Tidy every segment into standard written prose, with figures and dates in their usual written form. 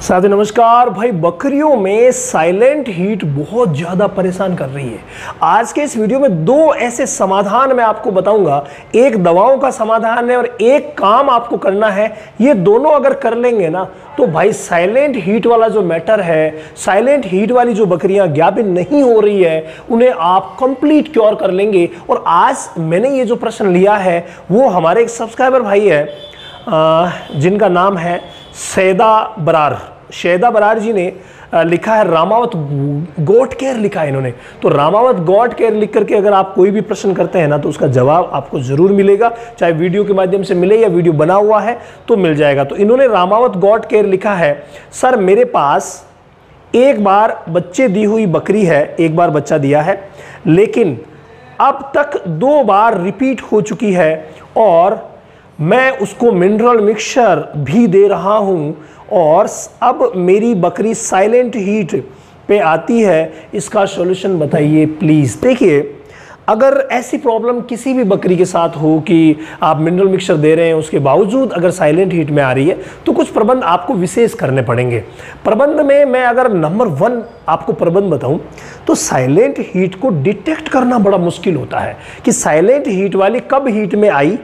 साथी नमस्कार भाई। बकरियों में साइलेंट हीट बहुत ज़्यादा परेशान कर रही है। आज के इस वीडियो में दो ऐसे समाधान मैं आपको बताऊंगा। एक दवाओं का समाधान है और एक काम आपको करना है। ये दोनों अगर कर लेंगे ना तो भाई साइलेंट हीट वाला जो मैटर है, साइलेंट हीट वाली जो बकरियां ज्ञापित नहीं हो रही है, उन्हें आप कंप्लीट क्योर कर लेंगे। और आज मैंने ये जो प्रश्न लिया है वो हमारे एक सब्सक्राइबर भाई है जिनका नाम है शैदा बरार जी ने लिखा है। रामावत गोट केयर लिखा है इन्होंने। तो रामावत गोट केयर लिख करके अगर आप कोई भी प्रश्न करते हैं ना तो उसका जवाब आपको जरूर मिलेगा, चाहे वीडियो के माध्यम से मिले या वीडियो बना हुआ है तो मिल जाएगा। तो इन्होंने रामावत गोट केयर लिखा है, सर मेरे पास एक बार बच्चे दी हुई बकरी है, एक बार बच्चा दिया है, लेकिन अब तक 2 बार रिपीट हो चुकी है और मैं उसको मिनरल मिक्सचर भी दे रहा हूं और अब मेरी बकरी साइलेंट हीट पे आती है। इसका सॉल्यूशन बताइए प्लीज़। देखिए, अगर ऐसी प्रॉब्लम किसी भी बकरी के साथ हो कि आप मिनरल मिक्सचर दे रहे हैं उसके बावजूद अगर साइलेंट हीट में आ रही है तो कुछ प्रबंध आपको विशेष करने पड़ेंगे। प्रबंध में मैं अगर नंबर 1 आपको प्रबंध बताऊं तो साइलेंट हीट को डिटेक्ट करना बड़ा मुश्किल होता है कि साइलेंट हीट वाली कब हीट में आई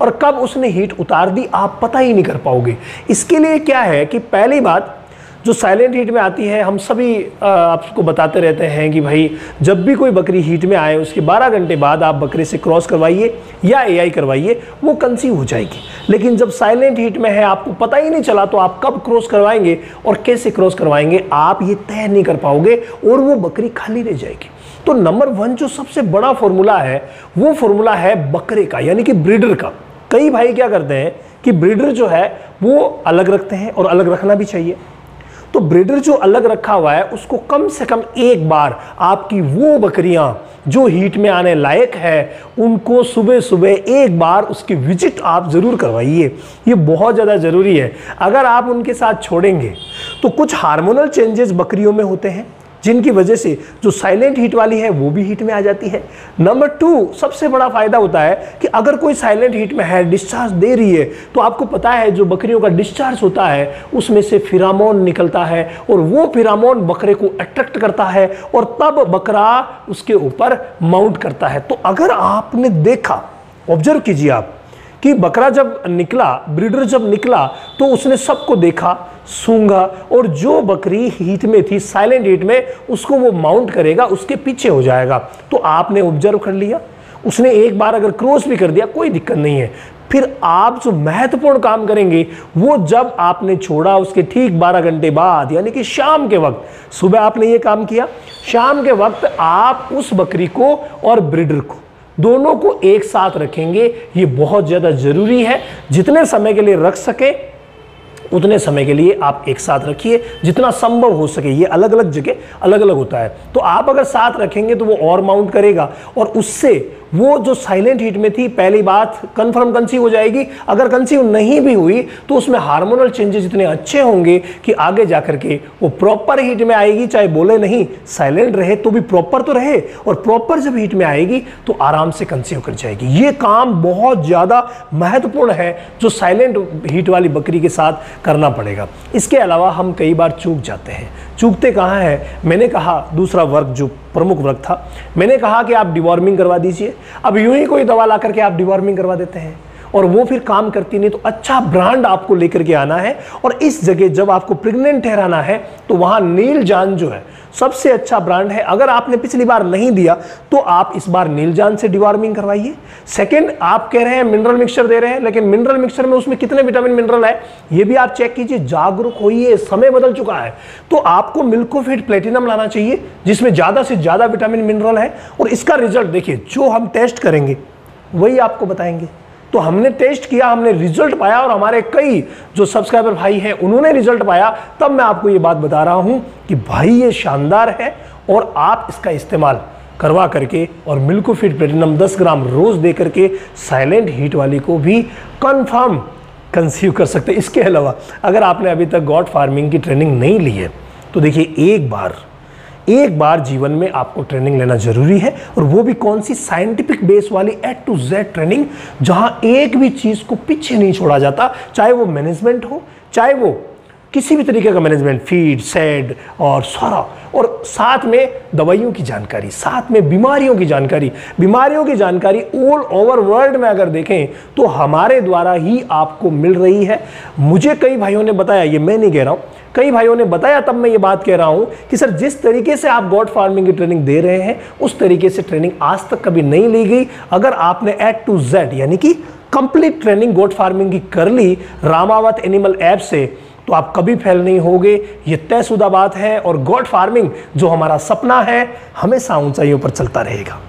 और कब उसने हीट उतार दी, आप पता ही नहीं कर पाओगे। इसके लिए क्या है कि पहली बात जो साइलेंट हीट में आती है, हम सभी आपको बताते रहते हैं कि भाई जब भी कोई बकरी हीट में आए उसके 12 घंटे बाद आप बकरी से क्रॉस करवाइए या एआई करवाइए, वो कंसीव हो जाएगी। लेकिन जब साइलेंट हीट में है आपको पता ही नहीं चला तो आप कब क्रॉस करवाएंगे और कैसे क्रॉस करवाएंगे आप ये तय नहीं कर पाओगे और वो बकरी खाली रह जाएगी। तो नंबर 1 जो सबसे बड़ा फॉर्मूला है वो फॉर्मूला है बकरे का, यानी कि ब्रीडर का। कई भाई क्या करते हैं कि ब्रीडर जो है वो अलग रखते हैं और अलग रखना भी चाहिए। तो ब्रीडर जो अलग रखा हुआ है उसको कम से कम एक बार आपकी वो बकरियां जो हीट में आने लायक है उनको सुबह सुबह एक बार उसकी विजिट आप जरूर करवाइए। ये बहुत ज़्यादा ज़रूरी है। अगर आप उनके साथ छोड़ेंगे तो कुछ हार्मोनल चेंजेस बकरियों में होते हैं जिनकी वजह से जो साइलेंट हीट वाली है वो भी हीट में आ जाती है। नंबर 2 सबसे बड़ा फायदा होता है कि अगर कोई साइलेंट हीट में है, डिस्चार्ज दे रही है, तो आपको पता है जो बकरियों का डिस्चार्ज होता है उसमें से फिरामोन निकलता है और वो फिरामोन बकरे को अट्रैक्ट करता है और तब बकरा उसके ऊपर माउंट करता है। तो अगर आपने देखा, ऑब्जर्व कीजिए आप कि बकरा जब निकला, ब्रीडर जब निकला तो उसने सबको देखा, सूंघा और जो बकरी हीट में थी, साइलेंट हीट में, उसको वो माउंट करेगा, उसके पीछे हो जाएगा। तो आपने ऑब्जर्व कर लिया, उसने एक बार अगर क्रॉस भी कर दिया कोई दिक्कत नहीं है। फिर आप जो महत्वपूर्ण काम करेंगे वो जब आपने छोड़ा उसके ठीक 12 घंटे बाद, यानी कि शाम के वक्त। सुबह आपने ये काम किया, शाम के वक्त आप उस बकरी को और ब्रीडर को दोनों को एक साथ रखेंगे। ये बहुत ज़्यादा ज़रूरी है। जितने समय के लिए रख सके उतने समय के लिए आप एक साथ रखिए, जितना संभव हो सके। ये अलग अलग जगह अलग अलग होता है। तो आप अगर साथ रखेंगे तो वो और माउंट करेगा और उससे वो जो साइलेंट हीट में थी, पहली बात कंफर्म कंसीव हो जाएगी। अगर कंसीव नहीं भी हुई तो उसमें हार्मोनल चेंजेस इतने अच्छे होंगे कि आगे जाकर के वो प्रॉपर हीट में आएगी। चाहे बोले नहीं, साइलेंट रहे तो भी प्रॉपर तो रहे, और प्रॉपर जब हीट में आएगी तो आराम से कंसीव कर जाएगी। ये काम बहुत ज़्यादा महत्वपूर्ण है जो साइलेंट हीट वाली बकरी के साथ करना पड़ेगा। इसके अलावा हम कई बार चूक जाते हैं। चूकते कहाँ हैं? मैंने कहा दूसरा वर्ग जो प्रमुख वर्ग था, मैंने कहा कि आप डिवॉर्मिंग करवा दीजिए। अब यूं ही कोई दवा ला करके आप डिवॉर्मिंग करवा देते हैं और वो फिर काम करती नहीं। तो अच्छा ब्रांड आपको लेकर के आना है और इस जगह जब आपको प्रेग्नेंट ठहराना है तो वहां नीलजान जो है सबसे अच्छा ब्रांड है। अगर आपने पिछली बार नहीं दिया तो आप इस बार नीलजान से डिवॉर्मिंग करवाइए। सेकंड, आप कह रहे हैं मिनरल मिक्सचर दे रहे हैं, लेकिन मिनरल मिक्सचर में उसमें कितने विटामिन मिनरल है ये भी आप चेक कीजिए। जागरूक होइए, समय बदल चुका है। तो आपको मिल्कोफिट प्लेटिनम लाना चाहिए जिसमें ज्यादा से ज्यादा विटामिन मिनरल है। और इसका रिजल्ट देखिए, जो हम टेस्ट करेंगे वही आपको बताएंगे। तो हमने टेस्ट किया, हमने रिजल्ट पाया और हमारे कई जो सब्सक्राइबर भाई हैं उन्होंने रिजल्ट पाया, तब मैं आपको ये बात बता रहा हूं कि भाई ये शानदार है और आप इसका इस्तेमाल करवा करके और मिल्कोफिट प्लेटिनम 10 ग्राम रोज दे करके साइलेंट हीट वाली को भी कंफर्म कंसीव कर सकते हैं। इसके अलावा अगर आपने अभी तक गॉट फार्मिंग की ट्रेनिंग नहीं ली है तो देखिए, एक बार जीवन में आपको ट्रेनिंग लेना जरूरी है, और वो भी कौन सी? साइंटिफिक बेस वाली A to Z ट्रेनिंग, जहां एक भी चीज को पीछे नहीं छोड़ा जाता, चाहे वो मैनेजमेंट हो, चाहे वो किसी भी तरीके का मैनेजमेंट, फीड, शेड और सारा, और साथ में दवाइयों की जानकारी, साथ में बीमारियों की जानकारी ऑल ओवर वर्ल्ड में अगर देखें तो हमारे द्वारा ही आपको मिल रही है। मुझे कई भाइयों ने बताया, ये मैं नहीं कह रहा हूं, कई भाइयों ने बताया, तब मैं ये बात कह रहा हूं कि सर जिस तरीके से आप गॉट फार्मिंग की ट्रेनिंग दे रहे हैं उस तरीके से ट्रेनिंग आज तक कभी नहीं ली गई। अगर आपने A to Z यानी कि कंप्लीट ट्रेनिंग गॉट फार्मिंग की कर ली रामावत एनिमल ऐप से तो आप कभी फेल नहीं होगे, ये तयशुदा बात है। और गॉट फार्मिंग जो हमारा सपना है हमेशा ऊंचाइयों पर चलता रहेगा।